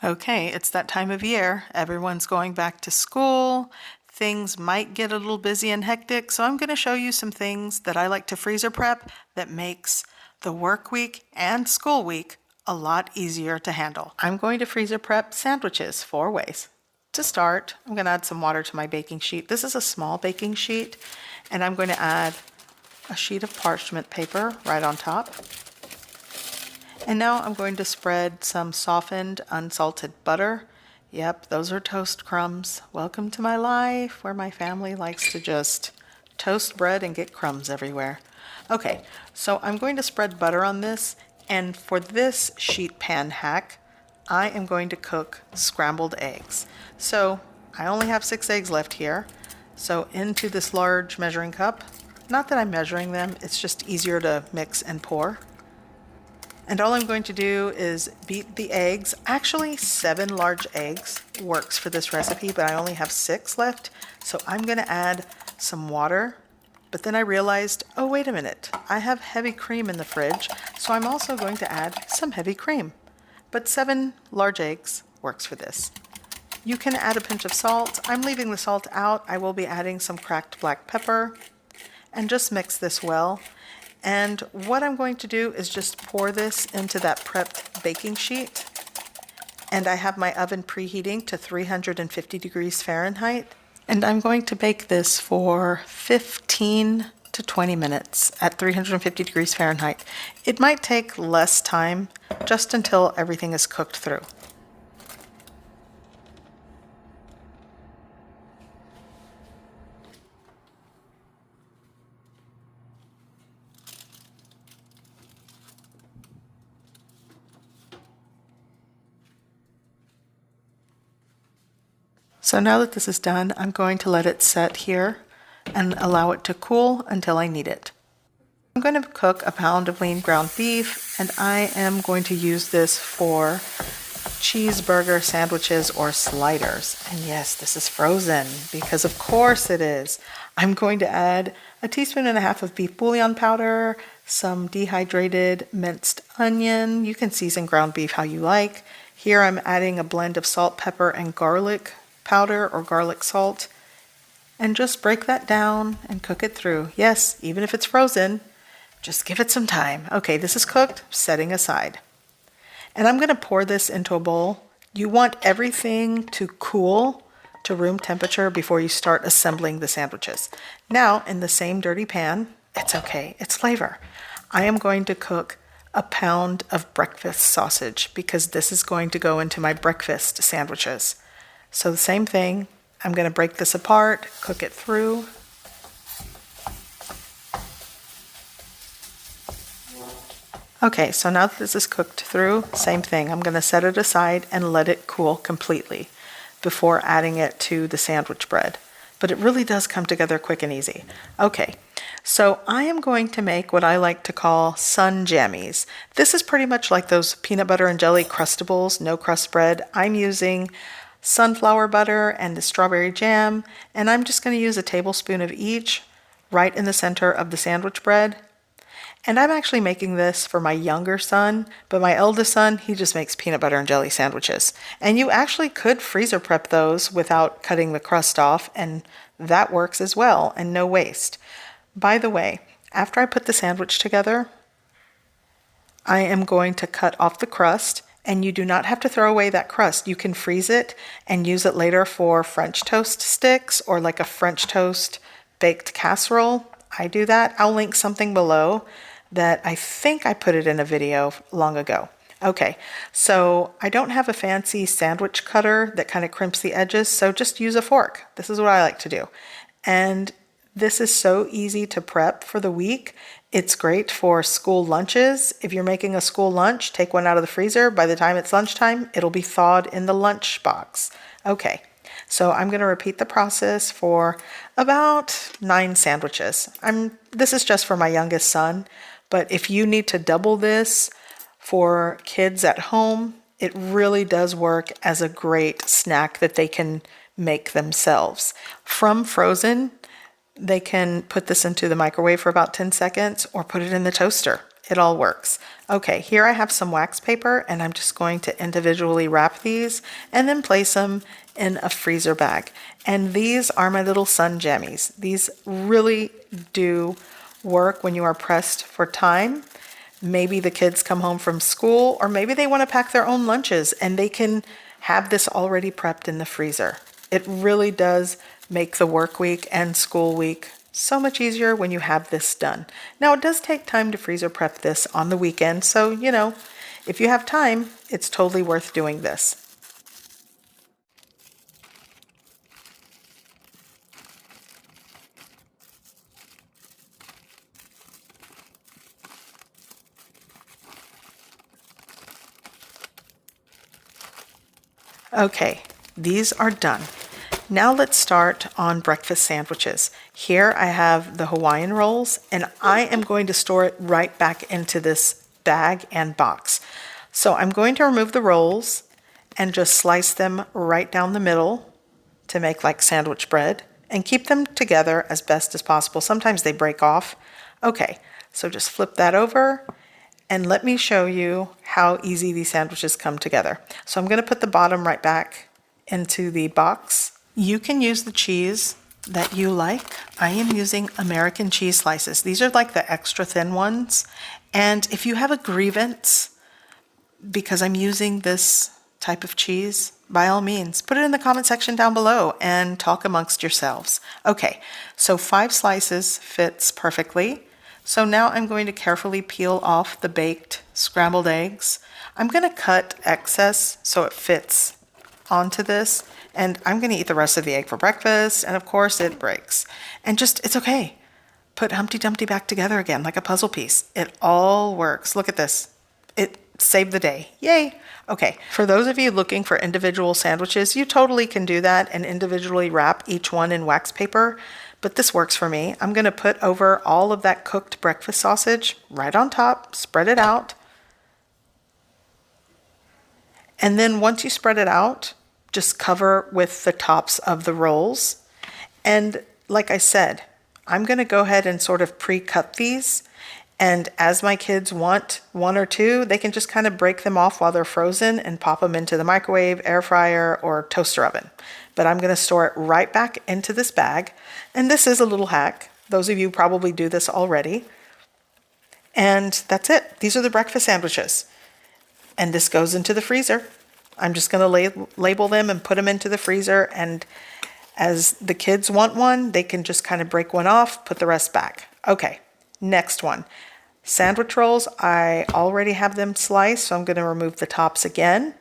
Okay, it's that time of year. Everyone's going back to school. Things might get a little busy and hectic, so I'm going to show you some things that I like to freezer prep that makes the work week and school week a lot easier to handle. I'm going to freezer prep sandwiches 4 ways. To start, I'm going to add some water to my baking sheet. This is a small baking sheet, and I'm going to add a sheet of parchment paper right on top. And now I'm going to spread some softened, unsalted butter. Yep, those are toast crumbs. Welcome to my life, where my family likes to just toast bread and get crumbs everywhere. Okay, so I'm going to spread butter on this, and for this sheet pan hack, I am going to cook scrambled eggs. So I only have 6 eggs left here. So into this large measuring cup, not that I'm measuring them, it's just easier to mix and pour. And all I'm going to do is beat the eggs. Actually, 7 large eggs works for this recipe, but I only have 6 left. So I'm going to add some water. But then I realized, oh, wait a minute. I have heavy cream in the fridge, so I'm also going to add some heavy cream. But 7 large eggs works for this. You can add a pinch of salt. I'm leaving the salt out. I will be adding some cracked black pepper. And just mix this well. And what I'm going to do is just pour this into that prepped baking sheet. And I have my oven preheating to 350 degrees Fahrenheit. And I'm going to bake this for 15 to 20 minutes at 350 degrees Fahrenheit. It might take less time, just until everything is cooked through. So now that this is done, I'm going to let it set here and allow it to cool until I need it. I'm going to cook a pound of lean ground beef, and I am going to use this for cheeseburger sandwiches or sliders. And yes, this is frozen because of course it is. I'm going to add a teaspoon and a half of beef bouillon powder, some dehydrated minced onion. You can season ground beef how you like. Here I'm adding a blend of salt, pepper, and garlic powder or garlic salt, and just break that down and cook it through. Yes, even if it's frozen, just give it some time. Okay, this is cooked, setting aside. And I'm going to pour this into a bowl. You want everything to cool to room temperature before you start assembling the sandwiches. Now, in the same dirty pan, it's okay, it's flavor. I am going to cook a pound of breakfast sausage because this is going to go into my breakfast sandwiches. So the same thing, I'm going to break this apart, cook it through. Okay, so now that this is cooked through, same thing. I'm going to set it aside and let it cool completely before adding it to the sandwich bread. But it really does come together quick and easy. Okay, so I am going to make what I like to call sun jammies. This is pretty much like those peanut butter and jelly Crustables, no crust bread. I'm using sunflower butter and the strawberry jam, and I'm just going to use a tablespoon of each right in the center of the sandwich bread. And I'm actually making this for my younger son, but my eldest son, he just makes peanut butter and jelly sandwiches. And you actually could freezer prep those without cutting the crust off, and that works as well, and no waste. By the way, after I put the sandwich together, I am going to cut off the crust. And you do not have to throw away that crust. You can freeze it and use it later for French toast sticks or like a French toast baked casserole. I do that. I'll link something below that I think I put it in a video long ago. Okay, so I don't have a fancy sandwich cutter that kind of crimps the edges, so just use a fork. This is what I like to do. And this is so easy to prep for the week. It's great for school lunches. If you're making a school lunch, take one out of the freezer. By the time it's lunchtime, it'll be thawed in the lunch box. Okay, so I'm going to repeat the process for about 9 sandwiches. This is just for my youngest son, but if you need to double this for kids at home, it really does work as a great snack that they can make themselves. From frozen, they can put this into the microwave for about 10 seconds or put it in the toaster. It all works. Okay, here I have some wax paper and I'm just going to individually wrap these and then place them in a freezer bag. And these are my little sun jammies. These really do work when you are pressed for time. Maybe the kids come home from school, or maybe they want to pack their own lunches and they can have this already prepped in the freezer. It really does make the work week and school week so much easier when you have this done. Now, it does take time to freezer prep this on the weekend, so if you have time, it's totally worth doing this. Okay, these are done. Now let's start on breakfast sandwiches. Here I have the Hawaiian rolls, and I am going to store it right back into this bag and box. So I'm going to remove the rolls and just slice them right down the middle to make like sandwich bread and keep them together as best as possible. Sometimes they break off. Okay, so just flip that over and let me show you how easy these sandwiches come together. So I'm going to put the bottom right back into the box. You can use the cheese that you like. I am using American cheese slices. These are like the extra thin ones. And if you have a grievance because I'm using this type of cheese, by all means, put it in the comment section down below and talk amongst yourselves. Okay, so 5 slices fits perfectly. So now I'm going to carefully peel off the baked scrambled eggs. I'm going to cut excess so it fits onto this, and I'm going to eat the rest of the egg for breakfast, and of course it breaks. And just, it's okay. Put Humpty Dumpty back together again like a puzzle piece. It all works. Look at this. It saved the day. Yay! Okay, for those of you looking for individual sandwiches, you totally can do that and individually wrap each one in wax paper. But this works for me. I'm going to put over all of that cooked breakfast sausage right on top, spread it out. And then once you spread it out, just cover with the tops of the rolls. And like I said, I'm going to go ahead and sort of pre-cut these. And as my kids want 1 or 2, they can just kind of break them off while they're frozen and pop them into the microwave, air fryer, or toaster oven. But I'm going to store it right back into this bag. And this is a little hack. Those of you probably do this already. And that's it. These are the breakfast sandwiches. And this goes into the freezer. I'm just going to label them and put them into the freezer. And as the kids want one, they can just kind of break one off, put the rest back. Okay, next one. Sandwich rolls, I already have them sliced, so I'm going to remove the tops again.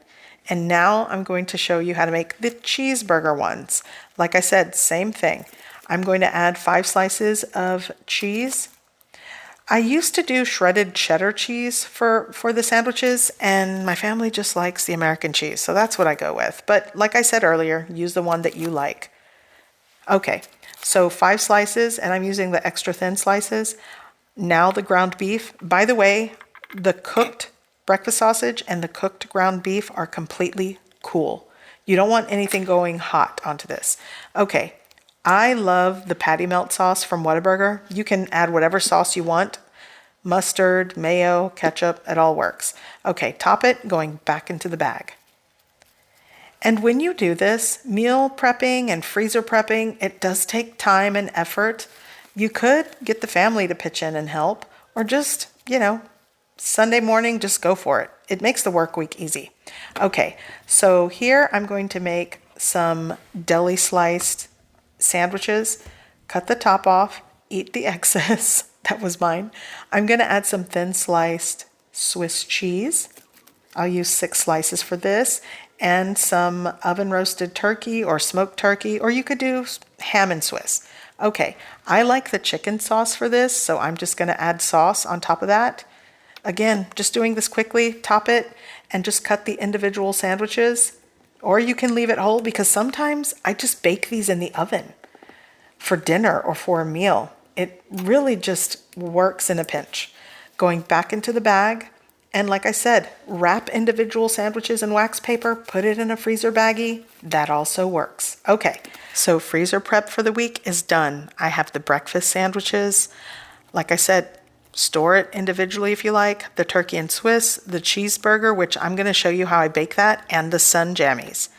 And now I'm going to show you how to make the cheeseburger ones. Like I said, same thing. I'm going to add 5 slices of cheese. I used to do shredded cheddar cheese for the sandwiches, and my family just likes the American cheese, so that's what I go with. But like I said earlier, use the one that you like. Okay, so 5 slices, and I'm using the extra thin slices. Now the ground beef. By the way, the cooked breakfast sausage and the cooked ground beef are completely cool. You don't want anything going hot onto this. Okay, I love the patty melt sauce from Whataburger. You can add whatever sauce you want. Mustard, mayo, ketchup, it all works. Okay, top it, going back into the bag. And when you do this, meal prepping and freezer prepping, it does take time and effort. You could get the family to pitch in and help, or just, Sunday morning, just go for it. It makes the work week easy. Okay, so here I'm going to make some deli sliced sandwiches. Cut the top off, eat the excess. That was mine. I'm going to add some thin sliced Swiss cheese. I'll use 6 slices for this, and some oven roasted turkey or smoked turkey, or you could do ham and Swiss. Okay, I like the chicken sauce for this, so I'm just going to add sauce on top of that. Again, just doing this quickly, top it, and just cut the individual sandwiches. Or you can leave it whole, because sometimes I just bake these in the oven for dinner or for a meal. It really just works in a pinch. Going back into the bag, and like I said, wrap individual sandwiches in wax paper, put it in a freezer baggie. That also works. Okay, so freezer prep for the week is done. I have the breakfast sandwiches. Like I said, store it individually if you like, the turkey and Swiss, the cheeseburger, which I'm going to show you how I bake that, and the sun jammies.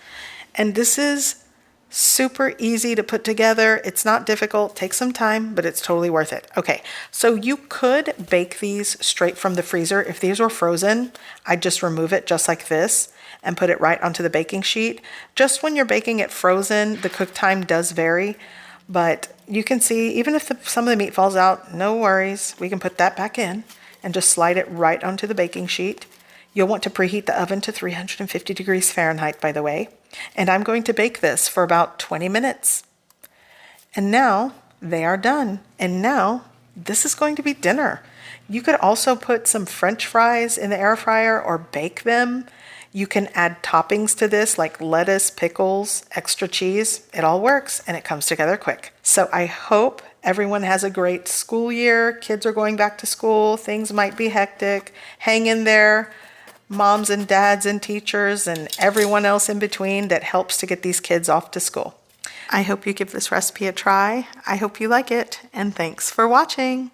And this is super easy to put together. It's not difficult, takes some time, but it's totally worth it. Okay, so you could bake these straight from the freezer. If these were frozen, I'd just remove it just like this and put it right onto the baking sheet. Just when you're baking it frozen, the cook time does vary, but you can see even if some of the meat falls out, no worries. We can put that back in and just slide it right onto the baking sheet. You'll want to preheat the oven to 350 degrees Fahrenheit, by the way. And I'm going to bake this for about 20 minutes. And now they are done. And now this is going to be dinner. You could also put some French fries in the air fryer or bake them. You can add toppings to this like lettuce, pickles, extra cheese. It all works and it comes together quick. So I hope everyone has a great school year. Kids are going back to school. Things might be hectic. Hang in there. Moms and dads and teachers and everyone else in between that helps to get these kids off to school. I hope you give this recipe a try. I hope you like it, and thanks for watching.